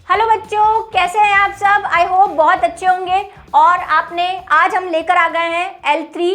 Hello बच्चों, कैसे हैं आप सब। आई होप बहुत अच्छे होंगे। और आज हम लेकर आ गए हैं L3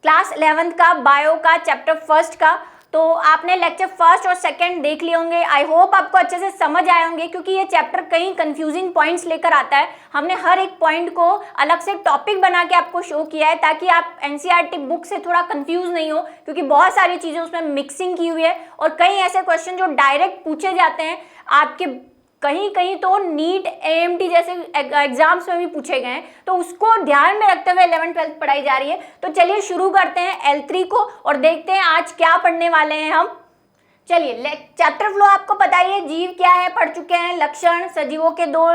क्लास 11th का बायो का चैप्टर फर्स्ट का। तो आपने लेक्चर फर्स्ट और सेकंड देख लिए होंगे। आई होप आपको अच्छे से समझ आए होंगे, क्योंकि ये चैप्टर कई कंफ्यूजिंग पॉइंट्स लेकर आता है। हमने हर एक पॉइंट को अलग से टॉपिक बना के आपको शो किया है, ताकि आप एनसीईआरटी बुक से थोड़ा कंफ्यूज नहीं हो, क्योंकि बहुत सारी चीज़ें उसमें मिक्सिंग की हुई है। और कई ऐसे क्वेश्चन जो डायरेक्ट पूछे जाते हैं आपके, कहीं कहीं तो नीट AMT जैसे एग्जाम्स में भी पूछे गए हैं, तो उसको ध्यान में रखते हुए 11th-12th पढ़ाई जा रही है। तो चलिए शुरू करते हैं L3 को और देखते हैं आज क्या पढ़ने वाले हैं हम। चलिए, चैप्टर फ्लो आपको पता ही है। जीव क्या है पढ़ चुके हैं, लक्षण, सजीवों के दो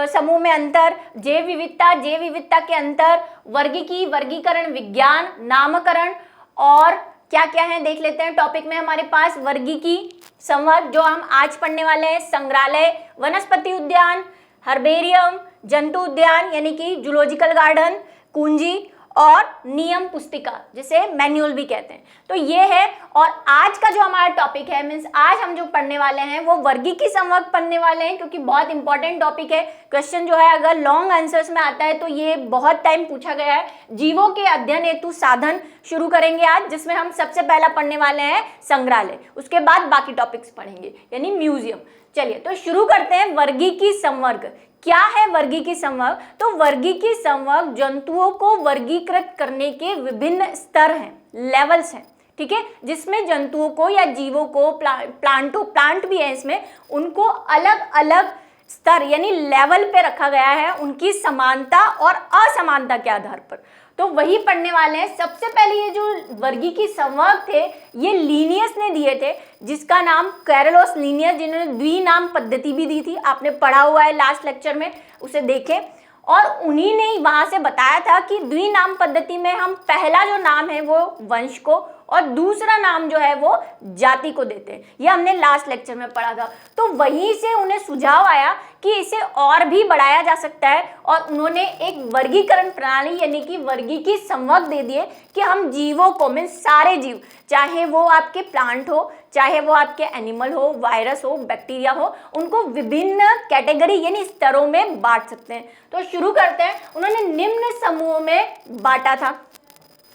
समूह में अंतर, जैव विविधता के अंतर, वर्गीकी, वर्गीकरण, विज्ञान, नामकरण और क्या क्या है देख लेते हैं। टॉपिक में हमारे पास वर्गीकी, संवर्ग जो हम आज पढ़ने वाले हैं, संग्रहालय, वनस्पति उद्यान, हर्बेरियम, जंतु उद्यान यानी कि जूलॉजिकल गार्डन, कुंजी और नियम पुस्तिका जिसे मैनुअल भी कहते हैं। तो ये है। और आज का जो हमारा टॉपिक है, मीन्स आज हम जो पढ़ने वाले हैं वो वर्गीकी संवर्ग पढ़ने वाले हैं, क्योंकि बहुत इंपॉर्टेंट टॉपिक है। क्वेश्चन जो है अगर लॉन्ग आंसर्स में आता है तो ये बहुत टाइम पूछा गया है। जीवों के अध्ययन हेतु साधन शुरू करेंगे आज, जिसमें हम सबसे पहला पढ़ने वाले हैं संग्रहालय, उसके बाद बाकी टॉपिक्स पढ़ेंगे यानी म्यूजियम। चलिए तो शुरू करते हैं। वर्गीकी संवर्ग क्या है? वर्गीकी संवर्ग, तो वर्गीकी संवर्ग जंतुओं को वर्गीकृत करने के विभिन्न स्तर हैं, लेवल्स हैं, ठीक है, जिसमें जंतुओं को या जीवों को, प्लांट भी है इसमें, उनको अलग अलग स्तर यानी लेवल पे रखा गया है, उनकी समानता और असमानता के आधार पर। तो वही पढ़ने वाले हैं। सबसे पहले ये जो वर्गीकी संवर्ग थे ये लीनियस ने दिए थे, जिसका नाम कैरलोस लीनियस, जिन्होंने द्विनाम पद्धति भी दी थी। आपने पढ़ा हुआ है लास्ट लेक्चर में, उसे देखें। और उन्हीं ने वहां से बताया था कि द्विनाम पद्धति में हम पहला जो नाम है वो वंश को और दूसरा नाम जो है वो जाति को देते हैं। ये हमने लास्ट लेक्चर में पढ़ा था। तो वहीं से उन्हें सुझाव आया कि इसे और भी बढ़ाया जा सकता है, और उन्होंने एक वर्गीकरण प्रणाली यानी कि वर्गीकी संवर्ग दे दिए कि हम जीवों को, मीन्स सारे जीव, चाहे वो आपके प्लांट हो, चाहे वो आपके एनिमल हो, वायरस हो, बैक्टीरिया हो, उनको विभिन्न कैटेगरी यानी स्तरों में बांट सकते हैं। तो शुरू करते हैं। उन्होंने निम्न समूहों में बांटा था।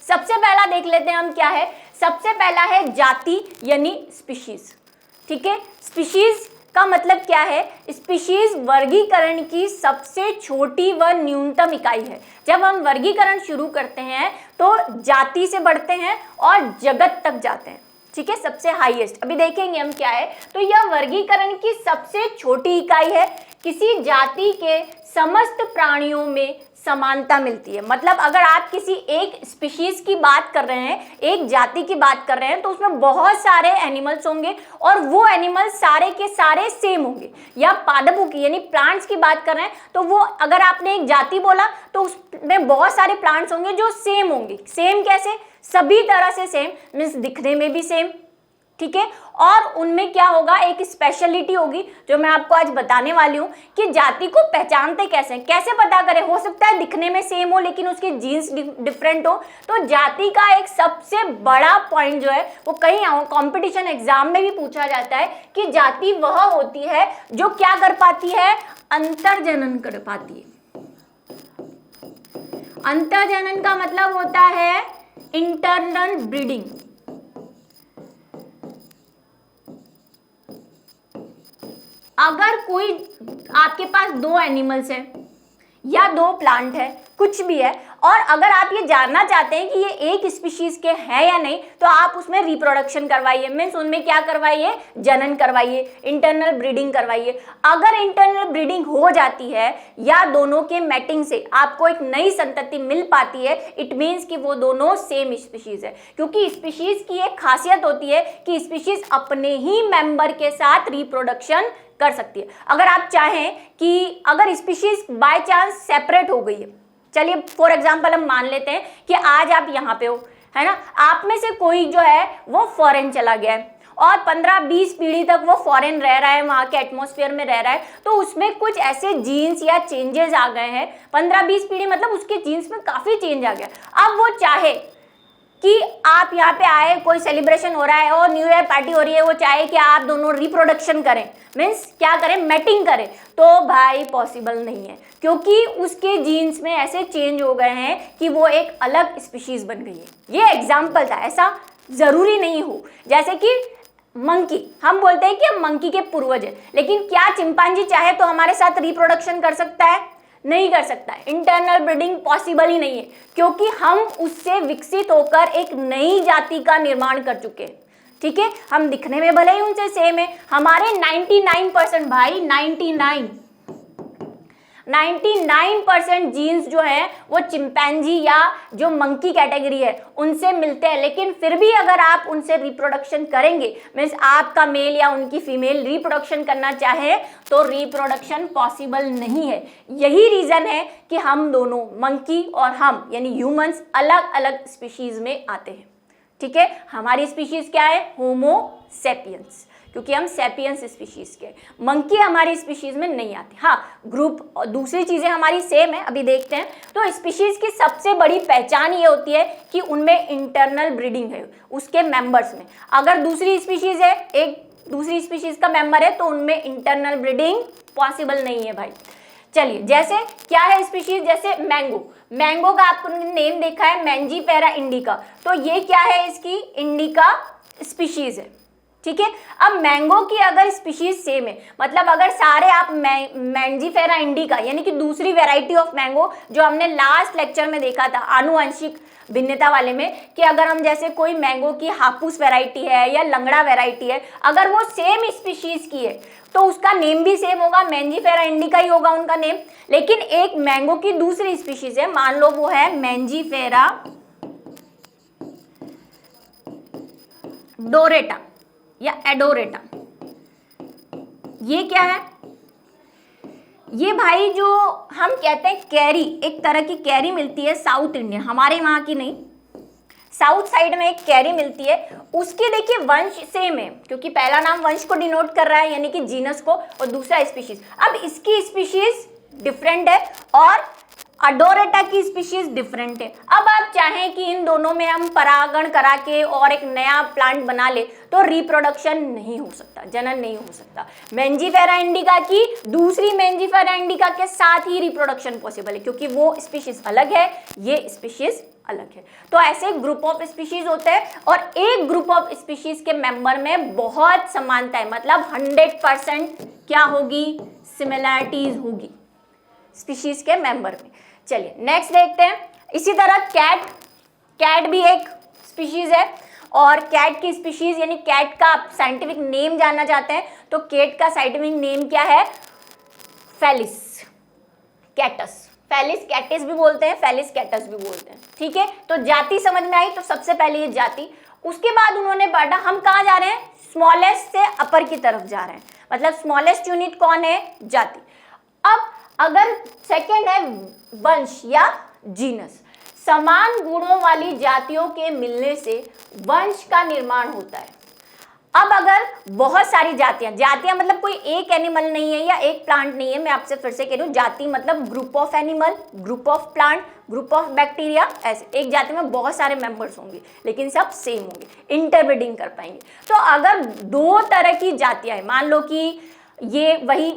सबसे पहला देख लेते हैं हम क्या है। सबसे पहला है जाति यानी स्पीशीज, ठीक है। स्पीशीज का मतलब क्या है? स्पीशीज वर्गीकरण की सबसे छोटी व न्यूनतम इकाई है। जब हम वर्गीकरण शुरू करते हैं तो जाति से बढ़ते हैं और जगत तक जाते हैं, ठीक है, सबसे हाईएस्ट। अभी देखेंगे हम क्या है। तो यह वर्गीकरण की सबसे छोटी इकाई है। किसी जाति के समस्त प्राणियों में समानता मिलती है। मतलब अगर आप किसी एक स्पीशीज की बात कर रहे हैं, एक जाति की बात कर रहे हैं, तो उसमें बहुत सारे एनिमल्स होंगे और वो एनिमल्स सारे के सारे सेम होंगे। या पादपों की यानी प्लांट्स की बात कर रहे हैं, तो वो अगर आपने एक जाति बोला तो उसमें बहुत सारे प्लांट्स होंगे जो सेम होंगे। सेम कैसे? सभी तरह से सेम, मीन्स दिखने में भी सेम, ठीक है। और उनमें क्या होगा, एक स्पेशलिटी होगी जो मैं आपको आज बताने वाली हूँ कि जाति को पहचानते कैसे, कैसे पता करें। हो सकता है दिखने में सेम हो लेकिन उसके जीन्स डिफरेंट हो। तो जाति का एक सबसे बड़ा पॉइंट जो है वो कहीं कंपटीशन एग्जाम में भी पूछा जाता है कि जाति वह होती है जो क्या कर पाती है, अंतर्जनन कर पाती है। अंतर्जनन का मतलब होता है इंटरनल ब्रीडिंग। अगर कोई आपके पास दो एनिमल्स हैं या दो प्लांट है, कुछ भी है, और अगर आप ये जानना चाहते हैं कि ये एक स्पीशीज के हैं या नहीं, तो आप उसमें रिप्रोडक्शन करवाइए, मीन्स उनमें क्या करवाइए, जनन करवाइए, इंटरनल ब्रीडिंग करवाइए। अगर इंटरनल ब्रीडिंग हो जाती है या दोनों के मैटिंग से आपको एक नई संतति मिल पाती है, इट मीन्स कि वो दोनों सेम स्पीशीज है। क्योंकि स्पीशीज की एक खासियत होती है कि स्पीशीज अपने ही मेंबर के साथ रिप्रोडक्शन कर सकती है। अगर आप चाहें कि अगर स्पीशीज बाय चांस सेपरेट हो गई है, चलिए फॉर एग्जांपल हम मान लेते हैं कि आज आप यहाँ पे हो, है ना, आप में से कोई जो है वो फॉरेन चला गया है और 15-20 पीढ़ी तक वो फॉरेन रह रहा है, वहाँ के एटमॉस्फेयर में रह रहा है, तो उसमें कुछ ऐसे जीन्स या चेंजेस आ गए हैं। 15-20 पीढ़ी मतलब उसके जीन्स में काफ़ी चेंज आ गया। अब वो चाहे कि आप यहाँ पे आए, कोई सेलिब्रेशन हो रहा है और न्यू ईयर पार्टी हो रही है, वो चाहे कि आप दोनों रिप्रोडक्शन करें, मीन्स क्या करें, मैटिंग करें, तो भाई पॉसिबल नहीं है, क्योंकि उसके जीन्स में ऐसे चेंज हो गए हैं कि वो एक अलग स्पीशीज बन गई है। ये एग्जाम्पल था, ऐसा जरूरी नहीं हो। जैसे कि मंकी, हम बोलते हैं कि हम मंकी के पूर्वज है, लेकिन क्या चिंपांजी चाहे तो हमारे साथ रिप्रोडक्शन कर सकता है? नहीं कर सकता है। इंटरनल ब्रीडिंग पॉसिबल ही नहीं है, क्योंकि हम उससे विकसित होकर एक नई जाति का निर्माण कर चुके हैं। ठीक है, हम दिखने में भले ही उनसे सेम है, हमारे 99% भाई 99% जीन्स जो है वो चिंपैंजी या जो मंकी कैटेगरी है उनसे मिलते हैं, लेकिन फिर भी अगर आप उनसे रिप्रोडक्शन करेंगे, मीन्स आपका मेल या उनकी फीमेल रिप्रोडक्शन करना चाहे तो रिप्रोडक्शन पॉसिबल नहीं है। यही रीजन है कि हम दोनों, मंकी और हम यानी ह्यूमंस, अलग अलग स्पीशीज में आते हैं। ठीक है, हमारी स्पीशीज क्या है? होमो सेपियंस, क्योंकि हम सेपियंस स्पीशीज के। मंकी हमारी स्पीशीज में नहीं आती। हाँ, ग्रुप और दूसरी चीजें हमारी सेम है, अभी देखते हैं। तो स्पीशीज की सबसे बड़ी पहचान ये होती है कि उनमें इंटरनल ब्रीडिंग है उसके मेंबर्स में। अगर दूसरी स्पीशीज है, एक दूसरी स्पीशीज का मेंबर है, तो उनमें इंटरनल ब्रीडिंग पॉसिबल नहीं है भाई। चलिए, जैसे क्या है स्पीशीज, जैसे मैंगो। मैंगो का आपको नेम देखा है, मैंजीफेरा इंडिका, तो ये क्या है? इसकी इंडिका स्पीशीज है। ठीक है, अब मैंगो की अगर स्पीशीज सेम है, मतलब अगर सारे आप मैंजीफेरा इंडिका यानी कि दूसरी वैरायटी ऑफ मैंगो जो हमने लास्ट लेक्चर में देखा था आनुवंशिक भिन्नता वाले में, कि अगर हम जैसे कोई मैंगो की हापुस वैरायटी है या लंगड़ा वैरायटी है, अगर वो सेम स्पीशीज की है तो उसका नेम भी सेम होगा, मैंजीफेरा इंडिका ही होगा उनका नेम। लेकिन एक मैंगो की दूसरी स्पीशीज है, मान लो वो है मैंजीफेरा डोरेटा या एडोरेटा। ये क्या है? ये भाई जो हम कहते हैं कैरी, एक तरह की कैरी मिलती है साउथ इंडियन, हमारे वहां की नहीं, साउथ साइड में एक कैरी मिलती है, उसकी देखिए वंश सेम है, क्योंकि पहला नाम वंश को डिनोट कर रहा है यानी कि जीनस को, और दूसरा स्पीशीज। अब इसकी स्पीशीज डिफरेंट है और अडोरेटा की स्पीशीज डिफरेंट है। अब आप चाहें कि इन दोनों में हम परागण करा के और एक नया प्लांट बना ले तो रिप्रोडक्शन नहीं हो सकता, जनन नहीं हो सकता। मैंजीफेरा इंडिका की दूसरी मैंजीफेरा इंडिका के साथ ही रिप्रोडक्शन पॉसिबल है, क्योंकि वो स्पीशीज अलग है, ये स्पीशीज अलग है। तो ऐसे ग्रुप ऑफ स्पीशीज होते हैं और एक ग्रुप ऑफ स्पीशीज के मेंबर में बहुत समानता है, मतलब 100% क्या होगी? सिमिलैरिटीज होगी स्पीशीज के मेंबर में। चलिए नेक्स्ट देखते हैं। इसी तरह कैट भी एक स्पीशीज है, और कैट की स्पीशीज यानी कैट का साइंटिफिक नेम जानना चाहते हैं तो कैट का साइंटिफिक नेम क्या है? फेलिस कैटस। फेलिस कैटिस भी बोलते हैं, फेलिस कैटस भी बोलते हैं। ठीक है, तो जाति समझ में आई। तो सबसे पहले ये जाति, उसके बाद उन्होंने बांटा, हम कहाँ जा रहे हैं? स्मॉलेस्ट से अपर की तरफ जा रहे हैं, मतलब स्मॉलेस्ट यूनिट कौन है? जाति। अब अगर सेकंड है वंश या जीनस, समान गुणों वाली जातियों के मिलने से वंश का निर्माण होता है। अब अगर बहुत सारी जातियां मतलब कोई एक एनिमल नहीं है या एक प्लांट नहीं है, मैं आपसे फिर से कह रही हूँ, जाति मतलब group of animal, group of plant, group of bacteria, ऐसे एक जाति में बहुत सारे मेंबर्स होंगे लेकिन सब सेम होंगे, इंटरब्रीडिंग कर पाएंगे। तो अगर दो तरह की जातियां हैं, मान लो कि ये वही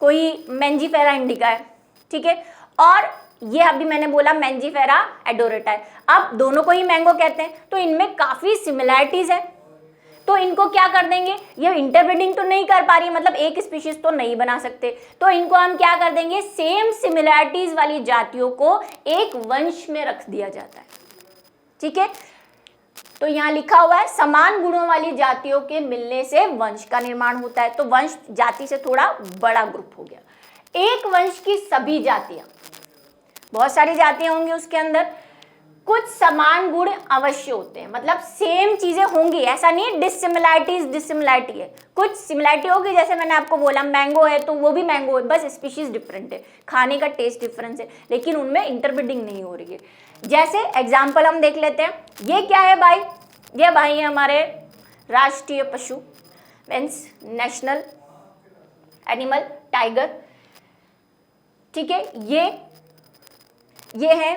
कोई मैंजीफेरा इंडिका है, ठीक है, और ये अभी मैंने बोला मैंजीफेरा एडोरेटा है, अब दोनों को ही मैंगो कहते हैं, तो इनमें काफी सिमिलैरिटीज है, तो इनको क्या कर देंगे? ये इंटरब्रीडिंग तो नहीं कर पा रही, मतलब एक स्पीशीज तो नहीं बना सकते, तो इनको हम क्या कर देंगे? सेम सिमिलैरिटीज वाली जातियों को एक वंश में रख दिया जाता है। ठीक है, तो यहाँ लिखा हुआ है समान गुणों वाली जातियों के मिलने से वंश का निर्माण होता है। तो वंश जाति से थोड़ा बड़ा ग्रुप हो गया। एक वंश की सभी जातियां, बहुत सारी जातियां होंगी उसके अंदर, कुछ समान गुण अवश्य होते हैं, मतलब सेम चीजें होंगी, ऐसा नहीं डिसिमिलैरिटी है, कुछ सिमिलैरिटी होगी। जैसे मैंने आपको बोला मैंगो है तो वो भी मैंगो है, बस स्पीशीज डिफरेंट है, खाने का टेस्ट डिफरेंस है, लेकिन उनमें इंटरब्रीडिंग नहीं हो रही है। जैसे एग्जाम्पल हम देख लेते हैं, ये क्या है भाई? ये भाई है हमारे राष्ट्रीय पशु, मीन्स नेशनल एनिमल टाइगर। ठीक है, ये है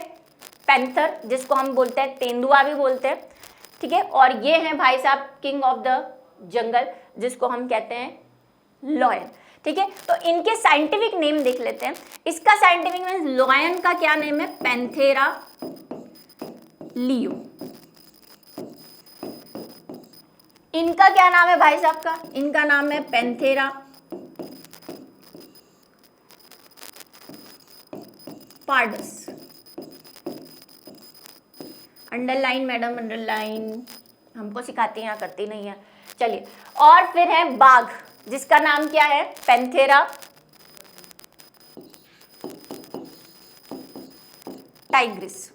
पैंथर, जिसको हम बोलते हैं तेंदुआ भी बोलते हैं। ठीक है। और ये हैं भाई साहब किंग ऑफ द जंगल, जिसको हम कहते हैं लॉयन, ठीक है। तो इनके साइंटिफिक नेम देख लेते हैं। इसका साइंटिफिक नेम, लॉयन का क्या नेम है, पैंथेरा लियो। इनका क्या नाम है भाई साहब का, इनका नाम है Panthera pardus. Underline madam, underline, हमको सिखाती हैं, करती नहीं है। चलिए, और फिर है बाघ, जिसका नाम क्या है, पैंथेरा टाइग्रिस।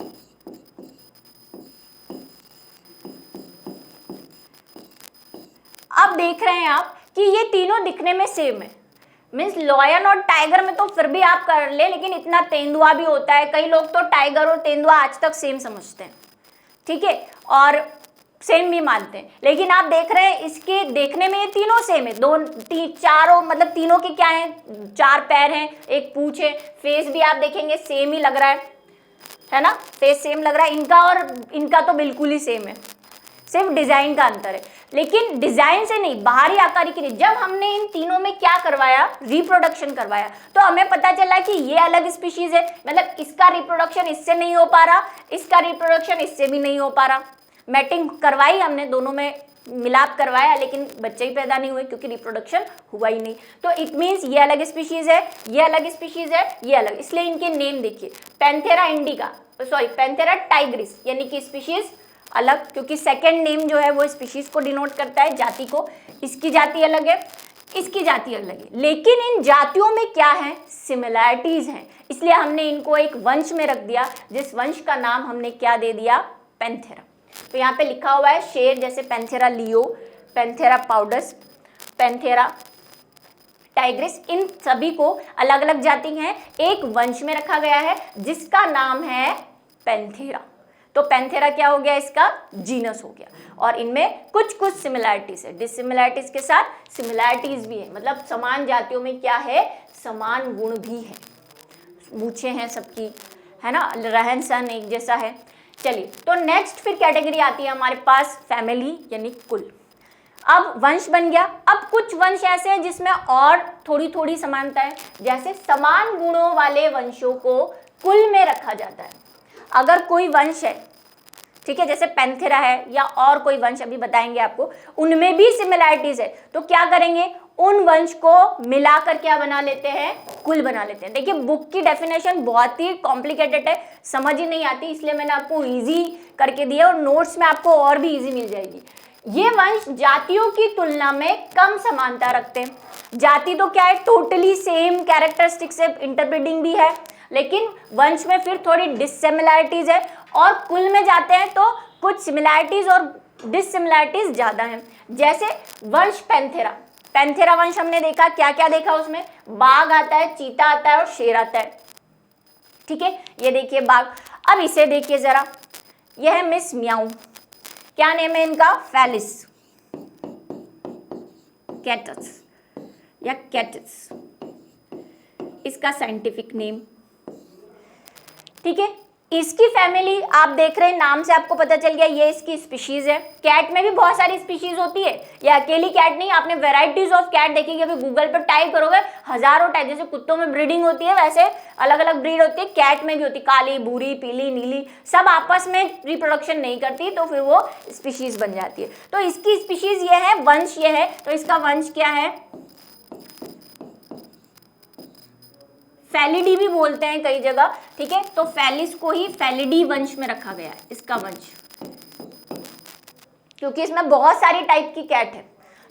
अब देख रहे हैं आप कि ये तीनों दिखने में सेम है, मीन्स लॉयन और टाइगर में तो फिर भी आप कर ले, लेकिन इतना तेंदुआ भी होता है। कई लोग तो टाइगर और तेंदुआ आज तक सेम समझते हैं, ठीक है, और सेम भी मानते हैं। लेकिन आप देख रहे हैं इसके देखने में ये तीनों सेम है, चारों, मतलब तीनों के क्या हैं, 4 पैर हैं, एक पूंछ है, फेस भी आप देखेंगे सेम ही लग रहा है ना, फेस सेम लग रहा है इनका, और इनका तो बिल्कुल ही सेम है, सिर्फ डिजाइन का अंतर है। लेकिन डिजाइन से नहीं, बाहरी आकारिकी नहीं। जब हमने इन तीनों में क्या करवाया, रिप्रोडक्शन करवाया, तो हमें पता चला कि ये अलग स्पीशीज है, मतलब इसका रिप्रोडक्शन इससे नहीं हो पा रहा, इसका रिप्रोडक्शन इससे भी नहीं हो पा रहा। मैटिंग करवाई हमने, दोनों में मिलाप करवाया, लेकिन बच्चे ही पैदा नहीं हुए क्योंकि रिप्रोडक्शन हुआ ही नहीं। तो इट मीन्स ये अलग स्पीशीज है, ये अलग स्पीशीज है, ये अलग, इसलिए इनके नेम देखिए, Panthera indica, sorry Panthera Tigris, यानी कि स्पीशीज अलग, क्योंकि सेकेंड नेम जो है वो स्पीशीज को डिनोट करता है, जाति को। इसकी जाति अलग है, इसकी जाति अलग है, लेकिन इन जातियों में क्या है, सिमिलैरिटीज हैं, इसलिए हमने इनको एक वंश में रख दिया, जिस वंश का नाम हमने क्या दे दिया, पैंथेरा। तो यहाँ पे लिखा हुआ है शेर, जैसे Panthera leo, Panthera pardus, Panthera tigris, इन सभी को अलग अलग जाति हैं, एक वंश में रखा गया है जिसका नाम है पैंथेरा। तो पैंथेरा क्या हो गया, इसका जीनस हो गया। और इनमें कुछ कुछ सिमिलैरिटीज है, डिससिमिलैरिटीज के साथ सिमिलैरिटीज भी है, मतलब समान जातियों में क्या है, समान गुण भी है, मूछें हैं सबकी, है ना, रहन सहन एक जैसा है। चलिए, तो नेक्स्ट फिर कैटेगरी आती है हमारे पास फैमिली, यानी कुल। अब वंश बन गया। अब कुछ वंश ऐसे हैं जिसमें और थोड़ी थोड़ी समानता है, जैसे समान गुणों वाले वंशों को कुल में रखा जाता है। अगर कोई वंश है, ठीक है, जैसे पैंथेरा है या और कोई वंश अभी बताएंगे आपको, उनमें भी सिमिलैरिटीज है, तो क्या करेंगे, उन वंश को मिलाकर क्या बना लेते हैं, कुल बना लेते हैं। देखिए, बुक की डेफिनेशन बहुत ही कॉम्प्लिकेटेड है, समझ ही नहीं आती, इसलिए मैंने आपको इजी करके दिया, और नोट्स में आपको और भी इजी मिल जाएगी। ये वंश जातियों की तुलना में कम समानता रखते हैं। जाति तो क्या है, टोटली सेम कैरेक्टरिस्टिक्स से, इंटरब्रीडिंग भी है, लेकिन वंश में फिर थोड़ी डिससिमिलैरिटीज है, और कुल में जाते हैं तो कुछ सिमिलैरिटीज और डिससिमिलैरिटीज ज्यादा हैं। जैसे वंश पैंथेरा, पैंथेरा वंश हमने देखा, क्या क्या देखा उसमें, बाघ आता है, चीता आता है और शेर आता है, ठीक है, ये देखिए बाघ। अब इसे देखिए जरा, यह है मिस म्याऊ, क्या नेम है इनका, फेलिस कैटस या कैटस, इसका साइंटिफिक नेम, ठीक है। इसकी फैमिली आप देख रहे हैं, नाम से आपको पता चल गया, ये इसकी स्पीशीज है। कैट में भी बहुत सारी स्पीशीज होती है, या अकेली कैट नहीं, आपने वेराइटीज ऑफ कैट देखेंगे, अभी गूगल पर टाइप करोगे हजारों टाइप, जैसे कुत्तों में ब्रीडिंग होती है वैसे अलग अलग ब्रीड होती है, कैट में भी होती है, काली, भूरी, पीली, नीली, सब आपस में रिप्रोडक्शन नहीं करती, तो फिर वो स्पीशीज बन जाती है। तो इसकी स्पीशीज ये है, वंश ये है, तो इसका वंश क्या है, फैलिडी भी बोलते हैं कई जगह, ठीक है। तो फैलिस को ही फैलिडी वंश में रखा गया है, इसका वंश, क्योंकि इसमें बहुत सारी टाइप की कैट है।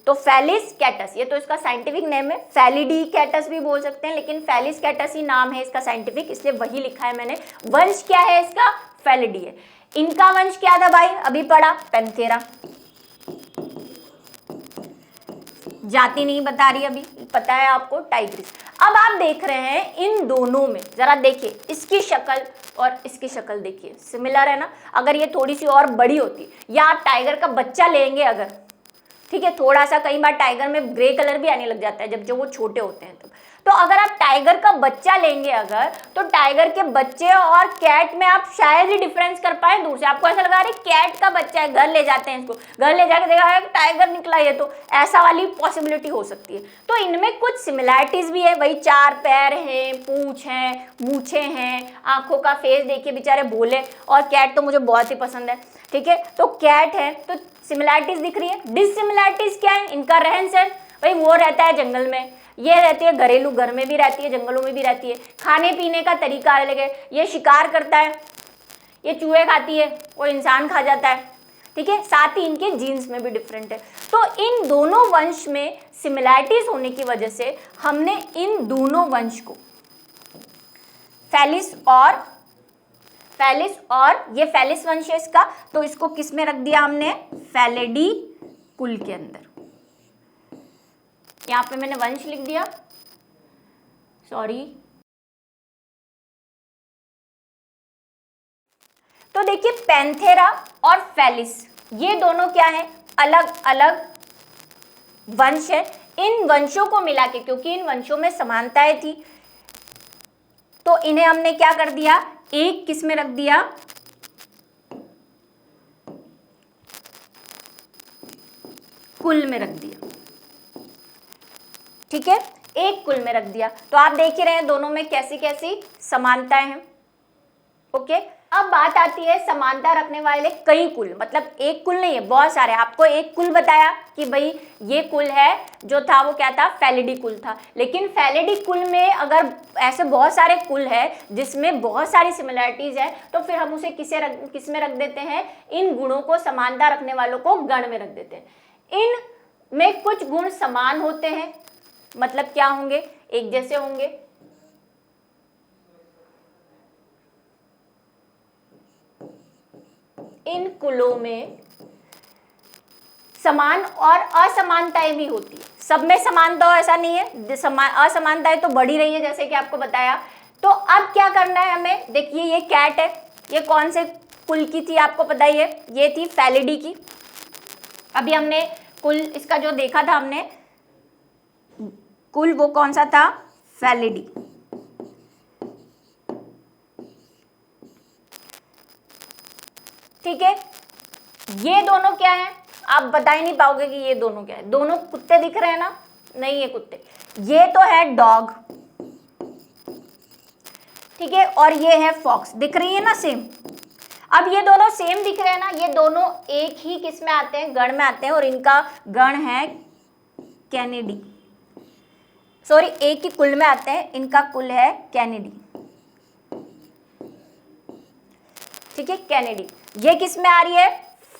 तो फेलिस कैटस, ये तो इसका साइंटिफिक नेम है, फैलिडी कैटस भी बोल सकते हैं, लेकिन फेलिस कैटस ही नाम है इसका साइंटिफिक, इसलिए वही लिखा है मैंने। वंश क्या है इसका, फैलिडी है। इनका वंश क्या था भाई, अभी पढ़ा, पैंथेरा। जाति नहीं बता रही, अभी पता है आपको, टाइग्रिस। अब आप देख रहे हैं इन दोनों में, जरा देखिए इसकी शक्ल और इसकी शक्ल देखिए, सिमिलर है ना। अगर ये थोड़ी सी और बड़ी होती, या आप टाइगर का बच्चा लेंगे अगर, ठीक है, थोड़ा सा, कई बार टाइगर में ग्रे कलर भी आने लग जाता है जब वो छोटे होते हैं, तो अगर आप टाइगर का बच्चा लेंगे अगर, तो टाइगर के बच्चे और कैट में आप शायद ही डिफरेंस कर पाए दूर से। आपको ऐसा लगा रही कैट का बच्चा है, घर ले जाते हैं इसको, घर ले जाके देखा है टाइगर निकला ये, तो ऐसा वाली पॉसिबिलिटी हो सकती है। तो इनमें कुछ सिमिलैरिटीज भी है, वही 4 पैर हैं, पूंछ हैं, मूछें हैं, आंखों का फेस देखिए बेचारे भोले, और कैट तो मुझे बहुत ही पसंद है, ठीक है। तो कैट है तो सिमिलैरिटीज दिख रही है। डिससिमिलैरिटीज क्या है? इनका रहन सहन, भाई वो रहता है जंगल में, ये रहती है घरेलू, घर में भी रहती है, जंगलों में भी रहती है। खाने पीने का तरीका अलग है, ये शिकार करता है, ये चूहे खाती है, वो इंसान खा जाता है, ठीक है। साथ ही इनके जीन्स में भी डिफरेंट है। तो इन दोनों वंश में सिमिलैरिटीज होने की वजह से हमने इन दोनों वंश को फेलिस और ये फेलिस वंश है इसका, तो इसको किस में रख दिया हमने? फेलिडी कुल के अंदर। यहां पे मैंने वंश लिख दिया, सॉरी। तो देखिए पैंथेरा और फेलिस ये दोनों क्या है? अलग अलग वंश है। इन वंशों को मिला के, क्योंकि इन वंशों में समानताएं थी, तो इन्हें हमने क्या कर दिया? एक किस में रख दिया? कुल में रख दिया, ठीक है, एक कुल में रख दिया। तो आप देख ही रहे हैं दोनों में कैसी कैसी समानताएं हैं। ओके, अब बात आती है समानता रखने वाले कई कुल, मतलब एक कुल नहीं है, बहुत सारे। आपको एक कुल बताया कि भाई ये कुल है जो था वो क्या था? फेलिडी कुल था। लेकिन फेलिडी कुल में अगर ऐसे बहुत सारे कुल है जिसमें बहुत सारी सिमिलैरिटीज है, तो फिर हम उसे किस में रख देते हैं? इन गुणों को समानता रखने वालों को गण में रख देते हैं। इन में कुछ गुण समान होते हैं, मतलब क्या होंगे? एक जैसे होंगे। इन कुलों में समान और असमानताएं भी होती है। सब में समानता हो ऐसा नहीं है, असमानताएं तो बढ़ ही रही है जैसे कि आपको बताया। तो अब क्या करना है हमें? देखिए ये कैट है, ये कौन से कुल की थी आपको पता ही है, ये थी फेलिडी की। अभी हमने कुल इसका जो देखा था हमने कुल, वो कौन सा था? फेलिडी। ठीक है, ये दोनों क्या है? आप बता ही नहीं पाओगे कि ये दोनों क्या है। दोनों कुत्ते दिख रहे हैं ना? नहीं है कुत्ते, ये तो है डॉग, ठीक है, और ये है फॉक्स। दिख रही है ना सेम? अब ये दोनों सेम दिख रहे हैं ना, ये दोनों एक ही किस में आते हैं? गण में आते हैं, और इनका गण है कैनिडी। सॉरी, एक ही कुल में आते हैं, इनका कुल है कैनिडी, ठीक है, कैनिडी। ये किस में आ रही है?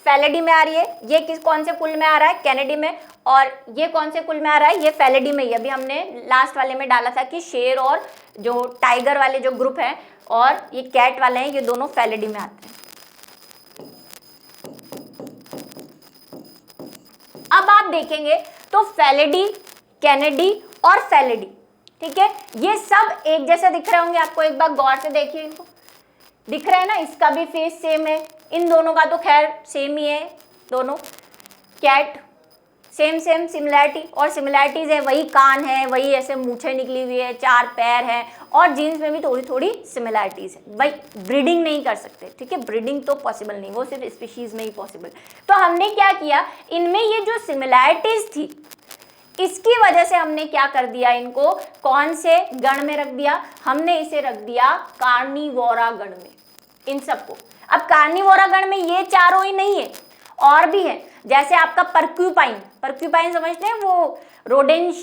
फेलिडी में आ रही है। ये किस कौन से कुल में आ रहा है? कैनिडी में। और ये कौन से कुल में आ रहा है? ये फेलिडी में ही। अभी हमने लास्ट वाले में डाला था कि शेर और जो टाइगर वाले जो ग्रुप है और ये कैट वाले हैं, ये दोनों फेलिडी में आते हैं। अब आप देखेंगे तो फेलिडी, कैनिडी और फेलिडी, ठीक है, ये सब एक जैसे दिख रहे होंगे आपको। एक बार गौर से देखिए, इनको दिख रहा है ना? इसका भी फेस सेम है, इन दोनों का तो खैर सेम ही है दोनों। कैट सेम सिमिलैरिटी, और सिमिलैरिटीज है, वही कान है, वही ऐसे मूछें निकली हुई है, 4 पैर है, और जीन्स में भी थोड़ी थोड़ी सिमिलैरिटीज है। भाई ब्रीडिंग नहीं कर सकते, ठीक है, ब्रीडिंग तो पॉसिबल नहीं, वो सिर्फ स्पीशीज में ही पॉसिबल। तो हमने क्या किया, इनमें ये जो सिमिलैरिटीज थी इसकी वजह से हमने क्या कर दिया, इनको कौन से गण में रख दिया? हमने इसे रख दिया कार्निवोरा गण में, इन सबको। अब कार्निवोरा गण में ये चारों ही नहीं है, और भी है। जैसे आपका पर्क्यूपाइन समझते हैं, वो रोडेंश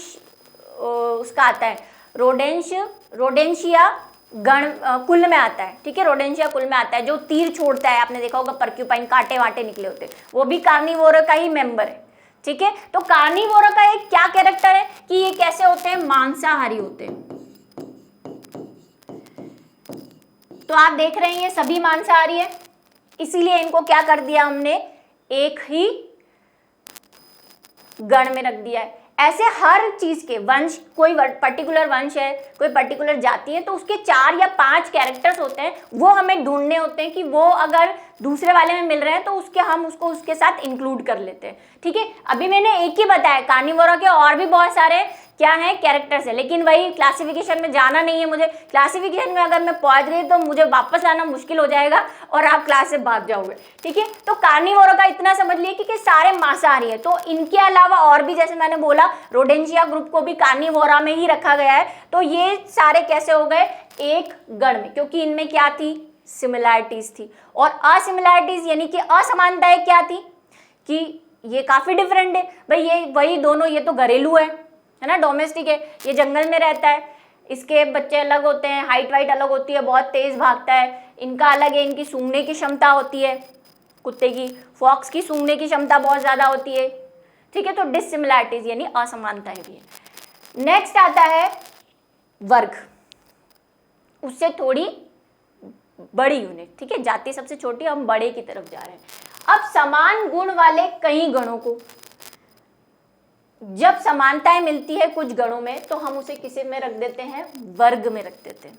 उसका आता है, रोडेंशिया गण कुल में आता है, ठीक है, रोडेंशिया कुल में आता है, जो तीर छोड़ता है। आपने देखा होगा पर्क्यूपाइन, कांटे वाटे निकले होते हैं, वो भी कार्निवोरा का ही मेंबर है, ठीक है। तो कार्निवोरा का एक क्या कैरेक्टर है कि ये कैसे होते हैं? मांसाहारी होते हैं। तो आप देख रहे हैं ये सभी मांसाहारी है, इसीलिए इनको क्या कर दिया हमने? एक ही गण में रख दिया है। ऐसे हर चीज के वंश, कोई पर्टिकुलर वंश है, कोई पर्टिकुलर जाति है, तो उसके 4 या 5 कैरेक्टर्स होते हैं, वो हमें ढूंढने होते हैं कि वो अगर दूसरे वाले में मिल रहे हैं तो उसके हम उसको उसके साथ इंक्लूड कर लेते हैं। ठीक है, अभी मैंने एक ही बताया, कार्निवोरा के और भी बहुत सारे क्या है कैरेक्टर्स है, लेकिन वही क्लासिफिकेशन में जाना नहीं है मुझे। क्लासिफिकेशन में अगर मैं पहुंच गई तो मुझे वापस लाना मुश्किल हो जाएगा और आप क्लास से भाग जाओगे। ठीक है, तो कार्निवोरा का इतना समझ लिए कि सारे मांसाहारी है, तो इनके अलावा और भी जैसे मैंने बोला रोडेंशिया ग्रुप को भी कार्निवोरा में ही रखा गया है। तो ये सारे कैसे हो गए एक गण में, क्योंकि इनमें क्या थी सिमिलैरिटीज थी, और असिमिलैरिटीज यानी कि असमानताएं क्या थी कि ये काफी डिफरेंट है भाई, ये वही दोनों, ये तो घरेलू है ना, डोमेस्टिक है, ये जंगल में रहता है, इसके बच्चे अलग होते हैं, हाइट वाइट अलग होती है, बहुत तेज भागता है, इनका अलग है, इनकी सूंघने की क्षमता होती है, कुत्ते की फॉक्स की सूंघने की क्षमता बहुत ज्यादा होती है। ठीक है, तो डिसिमिलैरिटीज यानी असमानताएं भी है। नेक्स्ट आता है वर्ग, उससे थोड़ी बड़ी यूनिट। ठीक है, जाति सबसे छोटी, हम बड़े की तरफ जा रहे हैं। अब समान गुण वाले कई गणों को जब समानताएं मिलती है कुछ गणों में तो हम उसे किसे में रख देते हैं वर्ग में रख देते हैं।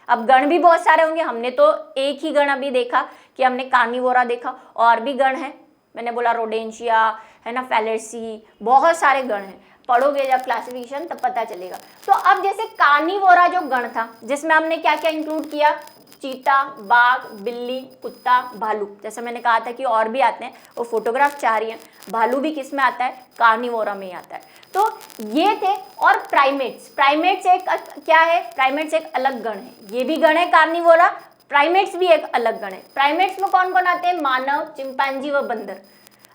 अब गण भी बहुत सारे होंगे, हमने तो एक ही गण अभी देखा कि हमने कार्निवोरा देखा, और भी गण है, मैंने बोला रोडेंशिया है ना, फैलेसी, बहुत सारे गण हैं, पढ़ोगे जब क्लासिफिकेशन तब पता चलेगा। तो अब जैसे कार्निवोरा जो गण था जिसमें हमने क्या क्या इंक्लूड किया, चीता, बाघ, बिल्ली, कुत्ता, भालू, जैसे मैंने कहा था कि और भी आते हैं, वो फोटोग्राफ चाह रही है, भालू भी किस में आता है कार्निवोरा में ही आता है। तो ये थे, और प्राइमेट्स, प्राइमेट्स एक क्या है, प्राइमेट्स एक अलग गण है, ये भी गण है कार्निवोरा, प्राइमेट्स भी एक अलग गण है। प्राइमेट्स में कौन कौन आते हैं, मानव, चिंपैंजी व बंदर।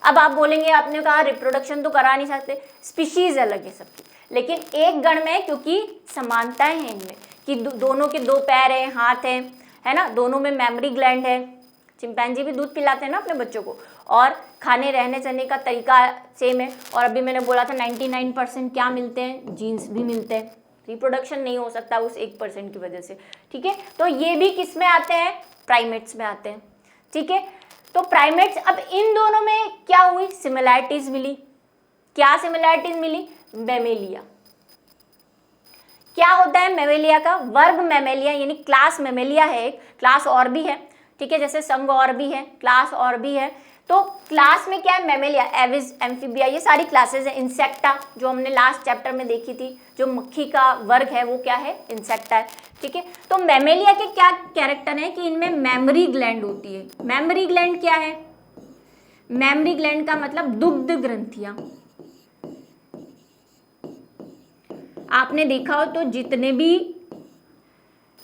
अब आप बोलेंगे आपने कहा रिप्रोडक्शन तो करा नहीं सकते, स्पीशीज अलग है सबकी, लेकिन एक गण में क्योंकि समानताएं हैं इनमें कि दोनों के दो पैर हैं, हाथ हैं, है ना, दोनों में मेमोरी ग्लैंड है, चिंपैंजी भी दूध पिलाते हैं ना अपने बच्चों को, और खाने रहने सहने का तरीका सेम है, और अभी मैंने बोला था 99% क्या मिलते हैं, जीन्स भी मिलते हैं, रिप्रोडक्शन नहीं हो सकता उस 1% की वजह से। ठीक है, तो ये भी किस में आते हैं, प्राइमेट्स में आते हैं। ठीक है, तो प्राइमेट्स, अब इन दोनों में क्या हुई, सिमिलैरिटीज मिली। क्या सिमिलैरिटीज मिली, मैमेलिया। क्या होता है मैमेलिया का, वर्ग मैमेलिया यानी क्लास मैमेलिया है, एक क्लास और भी है। ठीक है, जैसे संघ और भी है, क्लास और भी है, तो क्लास में क्या है मैमेलिया, एविस, एम्फीबिया, ये सारी क्लासेस है। इंसेक्टा जो हमने लास्ट चैप्टर में देखी थी, जो मक्खी का वर्ग है वो क्या है, इंसेक्टा है। ठीक है, तो मैमेलिया के क्या कैरेक्टर है कि इनमें मेमोरी ग्लैंड होती है। मेमोरी ग्लैंड क्या है, मेमोरी ग्लैंड का मतलब दुग्ध ग्रंथियां। आपने देखा हो तो जितने भी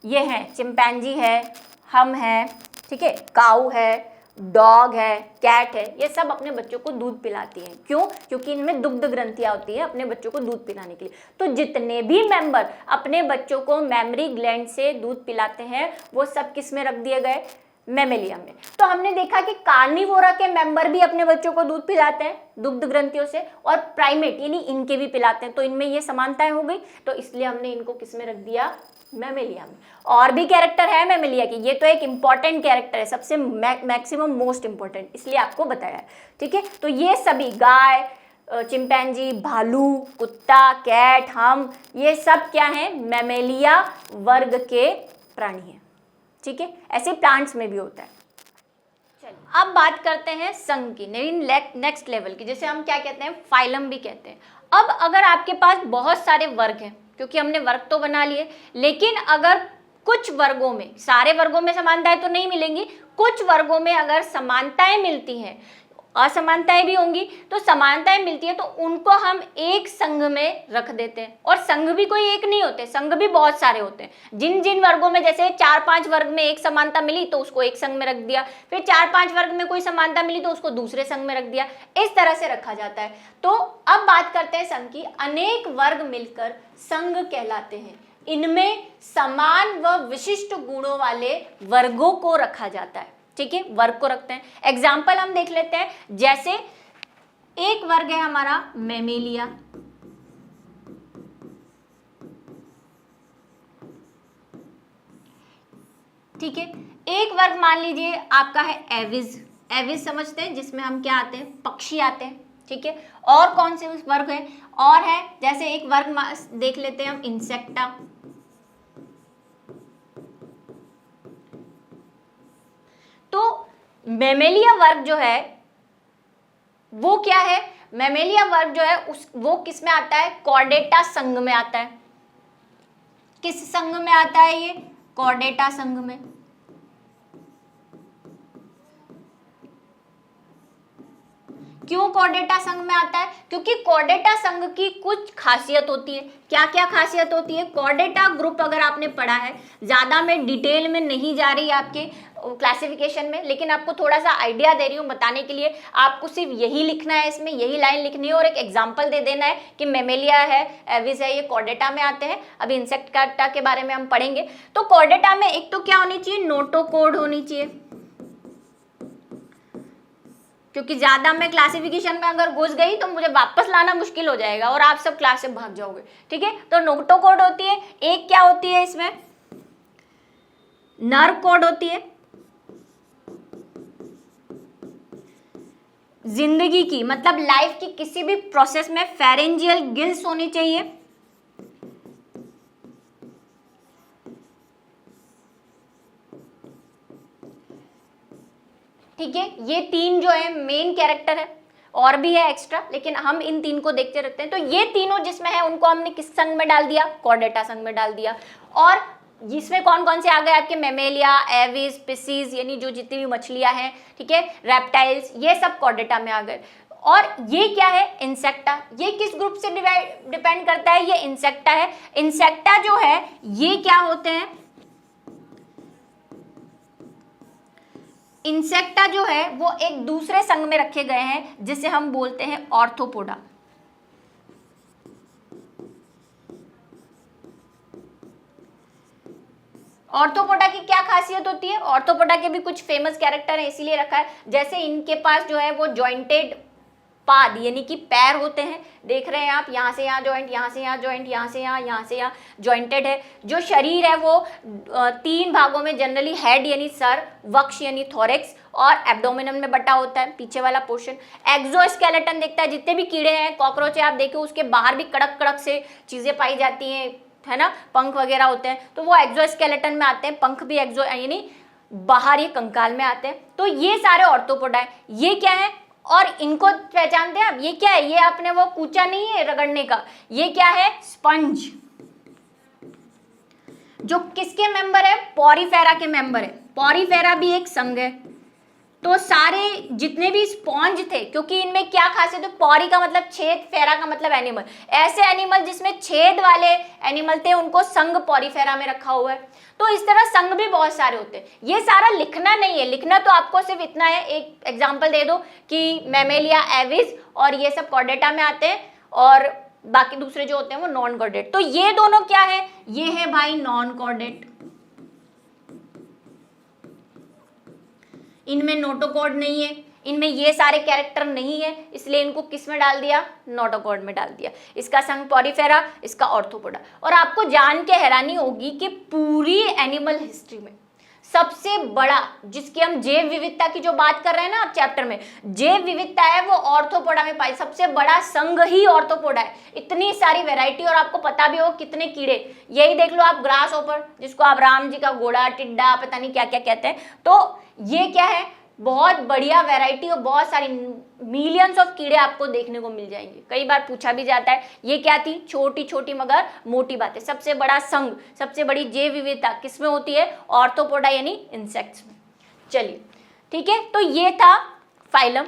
ये हैं, चिंपैंजी है, हम है, ठीक है, काऊ है, डॉग है, कैट है, ये सब अपने बच्चों को दूध पिलाती हैं। क्यों, क्योंकि इनमें दुग्ध ग्रंथियां होती है अपने बच्चों को दूध पिलाने के लिए। तो जितने भी मेंबर अपने बच्चों को मेमोरी ग्लैंड से दूध पिलाते हैं वो सब किस में रख दिए गए, मैमेलिया में। तो हमने देखा कि कार्निवोरा के मेंबर भी अपने बच्चों को दूध पिलाते हैं दुग्ध ग्रंथियों से, और प्राइमेट यानी इनके भी पिलाते हैं, तो इनमें ये समानताएं हो गई, तो इसलिए हमने इनको किस में रख दिया, मैमेलिया में। और भी कैरेक्टर है मैमेलिया के, ये तो एक इंपॉर्टेंट कैरेक्टर है, सबसे मैक्सिमम मोस्ट इंपॉर्टेंट, इसलिए आपको बताया है। ठीक है, तो ये सभी गाय, चिंपैंजी, भालू, कुत्ता, कैट, हम, ये सब क्या है, मैमेलिया वर्ग के प्राणी हैं। ठीक है, ऐसे प्लांट्स में भी होता है। चलिए अब बात करते हैं संघ की, नेक्स्ट लेवल की, जैसे हम क्या कहते हैं, फाइलम भी कहते हैं। अब अगर आपके पास बहुत सारे वर्ग हैं, क्योंकि हमने वर्ग तो बना लिए, लेकिन अगर कुछ वर्गों में, सारे वर्गों में समानताएं तो नहीं मिलेंगी, कुछ वर्गों में अगर समानताएं मिलती हैं, असमानताएं भी होंगी, तो समानताएं मिलती है तो उनको हम एक संघ में रख देते हैं। और संघ भी कोई एक नहीं होते, संघ भी बहुत सारे होते हैं। जिन जिन वर्गों में जैसे 4-5 वर्ग में एक समानता मिली तो उसको एक संघ में रख दिया, फिर 4-5 वर्ग में कोई समानता मिली तो उसको दूसरे संघ में रख दिया, इस तरह से रखा जाता है। तो अब बात करते हैं संघ की। अनेक वर्ग मिलकर संघ कहलाते हैं। इनमें समान व विशिष्ट गुणों वाले वर्गों को रखा जाता है। ठीक है, वर्ग को रखते हैं। एग्जाम्पल हम देख लेते हैं, जैसे एक वर्ग है हमारा मैमेलिया, ठीक है। एक वर्ग मान लीजिए आपका है एविज, एविज समझते हैं, जिसमें हम क्या आते हैं, पक्षी आते हैं। ठीक है, और कौन से वर्ग है, और है जैसे एक वर्ग देख लेते हैं हम, इंसेक्टा, तो मेमेलिया वर्ग जो है वो क्या है, मेमेलिया वर्ग जो है वो किस में आता है, कॉर्डेटा संघ में आता है। किस संघ में आता है ये, कॉर्डेटा संघ में। क्यों कॉर्डेटा संघ में आता है, क्योंकि कॉर्डेटा संघ की कुछ खासियत होती है। क्या क्या खासियत होती है, कॉर्डेटा ग्रुप अगर आपने पढ़ा है, ज्यादा मैं डिटेल में नहीं जा रही आपके क्लासिफिकेशन में, लेकिन आपको थोड़ा सा आइडिया दे रही हूँ बताने के लिए। आपको सिर्फ यही लिखना है, इसमें यही लाइन लिखनी है और एक एग्जाम्पल दे देना है कि मेमेलिया है, एविस है, ये कॉर्डेटा में आते हैं। अभी इंसेक्टा के बारे में हम पढ़ेंगे। तो कॉर्डेटा में एक तो क्या होनी चाहिए, नोटोकॉर्ड होनी चाहिए, क्योंकि ज्यादा मैं क्लासिफिकेशन में अगर घुस गई तो मुझे वापस लाना मुश्किल हो जाएगा और आप सब क्लास से भाग जाओगे। ठीक है, तो नोटोकॉर्ड होती है। एक क्या होती है इसमें, नर्व कॉर्ड होती है। जिंदगी की मतलब लाइफ की किसी भी प्रोसेस में फेरेंजियल गिल्स होनी चाहिए। ठीक है, ये तीन जो है मेन कैरेक्टर है, और भी है एक्स्ट्रा, लेकिन हम इन तीन को देखते रहते हैं। तो ये तीनों जिसमें है उनको हमने किस संघ में डाल दिया, कॉर्डेटा संघ में डाल दिया। और इसमें कौन कौन से आ गए आपके, मेमेलिया, एविस, स्पीसीज, यानी जो जितनी भी मछलियां हैं, ठीक है, रेप्टाइल्स, ये सब कॉर्डेटा में आ गए। और ये क्या है, इंसेक्टा। ये किस ग्रुप से डिपेंड करता है, ये इंसेक्टा है। इंसेक्टा जो है ये क्या होते हैं, इंसेक्टा जो है वो एक दूसरे संघ में रखे गए हैं जिसे हम बोलते हैं ऑर्थोपोडा। ऑर्थोपोडा की क्या खासियत होती है, ऑर्थोपोडा के भी कुछ फेमस कैरेक्टर है इसीलिए रखा है। जैसे इनके पास जो है वो जॉइंटेड पाद यानी कि पैर होते हैं, देख रहे हैं आप, यहाँ से यहाँ जॉइंट, यहाँ से यहाँ जॉइंट, यहाँ से यहाँ से यहाँ जॉइंटेड है। जो शरीर है वो तीन भागों में जनरली हेड यानी सर, वक्ष यानी थोरेक्स और एब्डोमिनम में बटा होता है पीछे वाला पोर्शन। एक्सोस्केलेटन देखता है, जितने भी कीड़े हैं, कॉकरोच है, आप देखो उसके बाहर भी कड़क कड़क से चीजें पाई जाती हैं, है ना, पंख वगैरह होते हैं, तो वो एक्सोस्केलेटन में आते हैं। पंख भी एक्सो यानी बाहर ये कंकाल में आते हैं। तो ये सारे ऑर्थोपोडा है। ये क्या है, और इनको पहचानते हैं आप, ये क्या है, ये आपने वो कूचा नहीं है रगड़ने का, ये क्या है, स्पंज, जो किसके मेंबर है, पॉरीफेरा के मेंबर है। पॉरीफेरा भी एक संघ है। तो सारे जितने भी स्पॉन्ज थे, क्योंकि इनमें क्या खासियत है, पॉरी का मतलब छेद, फेरा का मतलब एनिमल, ऐसे एनिमल जिसमें छेद वाले एनिमल थे उनको संघ पॉरीफेरा में रखा हुआ है। तो इस तरह संघ भी बहुत सारे होते हैं। ये सारा लिखना नहीं है, लिखना तो आपको सिर्फ इतना है, एक एग्जांपल दे दो कि मेमेलिया, एविस और ये सब कॉर्डेटा में आते हैं और बाकी दूसरे जो होते हैं वो नॉन कॉर्डेट। तो ये दोनों क्या है, ये है भाई नॉन कॉर्डेट, इनमें नोटोकॉर्ड नहीं है, इनमें ये सारे कैरेक्टर नहीं है, इसलिए इनको किस में डाल दिया, नोटोकॉर्ड में डाल दिया। इसका संघ पॉरीफेरा, इसका ऑर्थोपोडा। और आपको जान के हैरानी होगी कि पूरी एनिमल हिस्ट्री में सबसे बड़ा, जिसकी हम जैव विविधता की जो बात कर रहे हैं ना आप चैप्टर में, जैव विविधता है वो ऑर्थोपोडा में पाई, सबसे बड़ा संघ ही ऑर्थोपोडा है। इतनी सारी वैरायटी, और आपको पता भी हो कितने कीड़े, यही देख लो आप, ग्रास ओपर, जिसको आप राम जी का घोड़ा, टिड्डा, पता नहीं क्या क्या कहते हैं। तो ये क्या है, बहुत बढ़िया वैरायटी और बहुत सारी मिलियंस ऑफ कीड़े आपको देखने को मिल जाएंगे। कई बार पूछा भी जाता है, ये क्या थी, छोटी छोटी मगर मोटी बातें। सबसे बड़ा संघ, सबसे बड़ी जैव विविधता किसमें होती है, ऑर्थोपोडा यानी इंसेक्ट्स में। चलिए ठीक है, तो ये था फाइलम।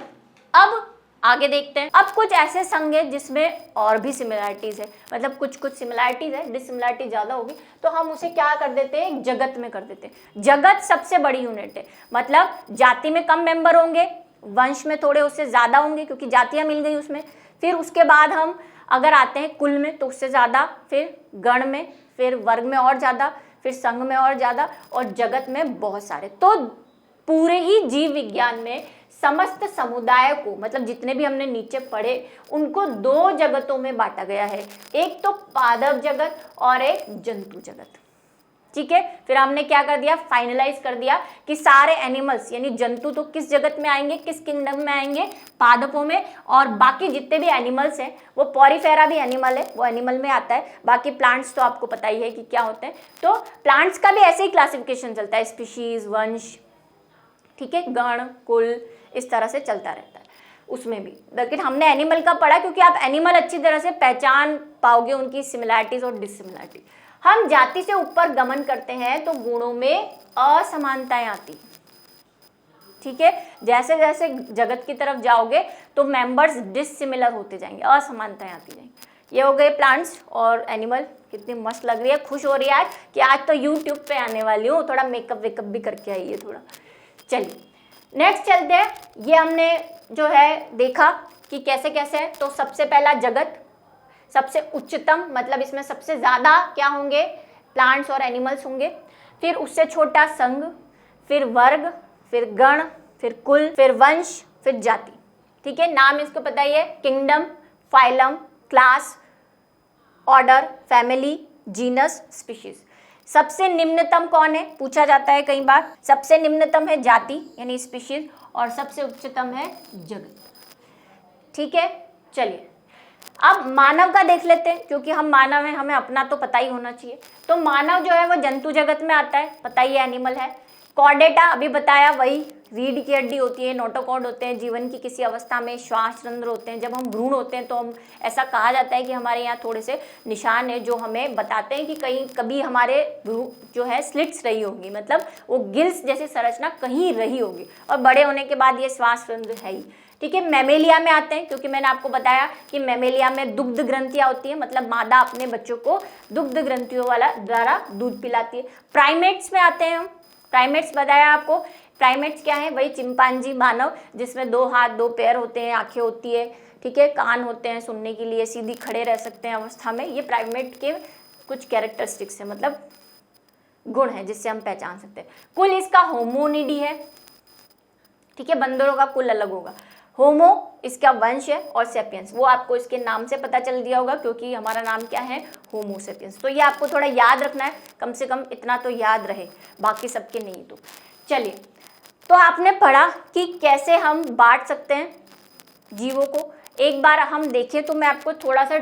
अब आगे देखते हैं। अब कुछ ऐसे संघ है जिसमें और भी सिमिलैरिटीज है, मतलब कुछ कुछ सिमिलैरिटीज है, डिसिमिलैरिटी ज्यादा होगी तो हम उसे क्या कर देते हैं, जगत में कर देते हैं। जगत सबसे बड़ी यूनिट है, मतलब जाति में कम मेंबर होंगे, वंश में थोड़े उससे ज्यादा होंगे क्योंकि जातियां मिल गई उसमें। फिर उसके बाद हम अगर आते हैं कुल में तो उससे ज्यादा, फिर गण में, फिर वर्ग में और ज्यादा, फिर संघ में और ज्यादा, और जगत में बहुत सारे। तो पूरे ही जीव विज्ञान में समस्त समुदाय को, मतलब जितने भी हमने नीचे पढ़े, उनको दो जगतों में बांटा गया है, एक तो पादप जगत और एक जंतु जगत। ठीक है, फिर हमने क्या कर दिया, फाइनलाइज कर दिया कि सारे एनिमल्स यानी जंतु तो किस जगत में आएंगे, किस किंगडम में आएंगे, पादपों में, और बाकी जितने भी एनिमल्स हैं, वो पॉरीफेरा भी एनिमल है, वो एनिमल में आता है। बाकी प्लांट्स तो आपको पता ही है कि क्या होते हैं। तो प्लांट्स का भी ऐसे ही क्लासिफिकेशन चलता है, स्पीशीज, वंश, ठीक है, गण, कुल, इस तरह से चलता रहता है उसमें भी। लेकिन हमने एनिमल का पढ़ा क्योंकि आप एनिमल अच्छी तरह से पहचान पाओगे उनकी सिमिलैरिटीज और डिससिमिलैरिटी। हम जाति से ऊपर गमन करते हैं तो गुणों में असमानताएं आती हैं, ठीक है। जैसे जैसे जगत की तरफ जाओगे तो मेंबर्स डिससिमिलर होते जाएंगे, असमानताएं आती जाएंगी। ये हो गए प्लांट्स और एनिमल। कितनी मस्त लग रही है, खुश हो रही है आज कि आज तो यूट्यूब पे आने वाली हूँ, थोड़ा मेकअप वेकअप भी करके आई है थोड़ा। चलिए नेक्स्ट चलते हैं। ये हमने जो है देखा कि कैसे कैसे है। तो सबसे पहला जगत, सबसे उच्चतम, मतलब इसमें सबसे ज़्यादा क्या होंगे, प्लांट्स और एनिमल्स होंगे। फिर उससे छोटा संघ, फिर वर्ग, फिर गण, फिर कुल, फिर वंश, फिर जाति, ठीक है। नाम इसको पता ही है, kingdom, phylum, class, order, family, genus, species. सबसे निम्नतम कौन है, पूछा जाता है कई बार। सबसे निम्नतम है जाति यानी स्पीशीज, और सबसे उच्चतम है जगत, ठीक है। चलिए अब मानव का देख लेते हैं, क्योंकि हम मानव हैं, हमें अपना तो पता ही होना चाहिए। तो मानव जो है वो जंतु जगत में आता है, पता ही है, एनिमल है। कॉर्डेटा अभी बताया, वही रीढ़ की हड्डी होती है, नोटोकॉर्ड होते हैं, जीवन की किसी अवस्था में श्वास रंध्र होते हैं। जब हम भ्रूण होते हैं तो हम, ऐसा कहा जाता है कि हमारे यहाँ थोड़े से निशान है जो हमें बताते हैं कि कहीं कभी हमारे जो है स्लिट्स रही होगी, मतलब वो गिल्स जैसी संरचना कहीं रही होगी, और बड़े होने के बाद ये श्वास रंध्र है ही, ठीक है। मैमेलिया में आते हैं, क्योंकि मैंने आपको बताया कि मैमेलिया में दुग्ध ग्रंथियां होती है, मतलब मादा अपने बच्चों को दुग्ध ग्रंथियों वाला द्वारा दूध पिलाती है। प्राइमेट्स में आते हैं हम। प्राइमेट्स बताया आपको, प्राइमेट्स क्या है, वही चिंपांजी मानव, जिसमें 2 हाथ 2 पैर होते हैं, आंखें होती है, ठीक है, कान होते हैं सुनने के लिए, सीधी खड़े रह सकते हैं अवस्था में। ये प्राइमेट के कुछ कैरेक्टरिस्टिक्स है, मतलब गुण है जिससे हम पहचान सकते हैं। कुल इसका होमोनिडी है, ठीक है, बंदरों का कुल अलग होगा। होमो इसका वंश है, और सेपियंस वो आपको इसके नाम से पता चल दिया होगा, क्योंकि हमारा नाम क्या है, होमो सेपियंस। तो ये आपको थोड़ा याद रखना है, कम से कम इतना तो याद रहे, बाकी सबके नहीं। तो चलिए, तो आपने पढ़ा कि कैसे हम बांट सकते हैं जीवों को। एक बार हम देखें तो मैं आपको थोड़ा सा